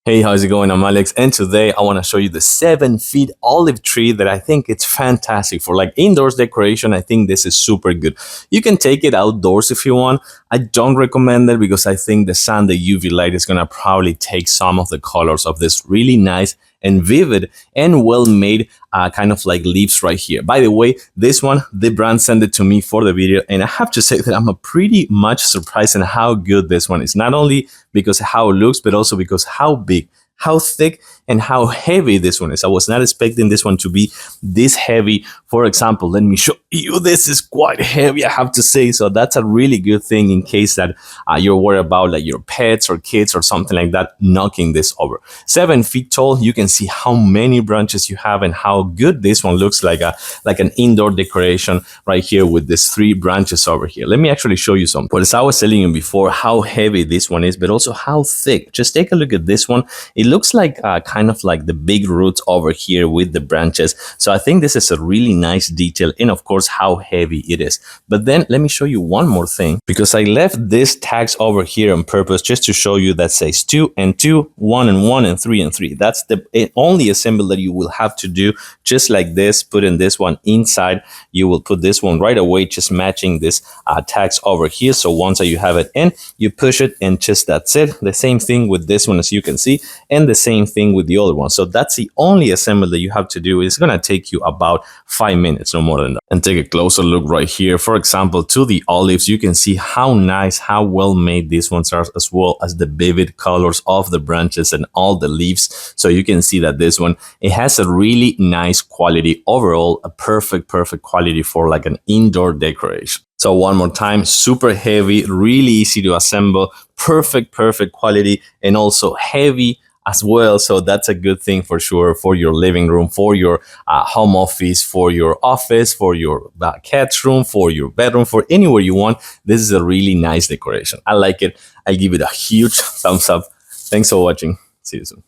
Hey, how's it going? I'm Alex, and today I want to show you the 7 feet olive tree that I think it's fantastic for like indoors decoration. I think this is super good. You can take it outdoors if you want. I don't recommend it because I think the sun, the UV light is gonna probably take some of the colors of this really nice and vivid and well-made kind of like leaves right here. By the way, this one, the brand sent it to me for the video, and I have to say that I'm a pretty much surprised in how good this one is. Not only because of how it looks, but also because how big, how thick, and how heavy this one is. I was not expecting this one to be this heavy. For example, let me show you. This is quite heavy, I have to say. So that's a really good thing in case that you're worried about like your pets or kids or something like that knocking this over. 7 feet tall. You can see how many branches you have and how good this one looks like an indoor decoration right here with these 3 branches over here. Let me actually show you some. But as I was telling you before, how heavy this one is, but also how thick. Just take a look at this one. It looks like kind of like the big roots over here with the branches. So I think this is a really nice detail, and of course how heavy it is. But then let me show you one more thing, because I left these tags over here on purpose just to show you that says 2 and 2, 1 and 1, and 3 and 3. That's the only assembly that you will have to do, just like this. Putting this one inside, you will put this one right away, just matching this tags over here. So once you have it in, you push it, and just that's it. The same thing with this one, as you can see, and the same thing with the other one. So that's the only assembly that you have to do. It's gonna take you about 5 minutes, no more than that. And take a closer look right here. For example, to the olives, you can see how nice, how well made these ones are, as well as the vivid colors of the branches and all the leaves. So you can see that this one, it has a really nice quality overall, a perfect quality for like an indoor decoration. So one more time, super heavy, really easy to assemble, perfect quality, and also heavy as well. So that's a good thing for sure for your living room, for your home office, for your office, for your cat's room, for your bedroom, for anywhere you want. This is a really nice decoration. I like it. I give it a huge thumbs up. Thanks for watching. See you soon.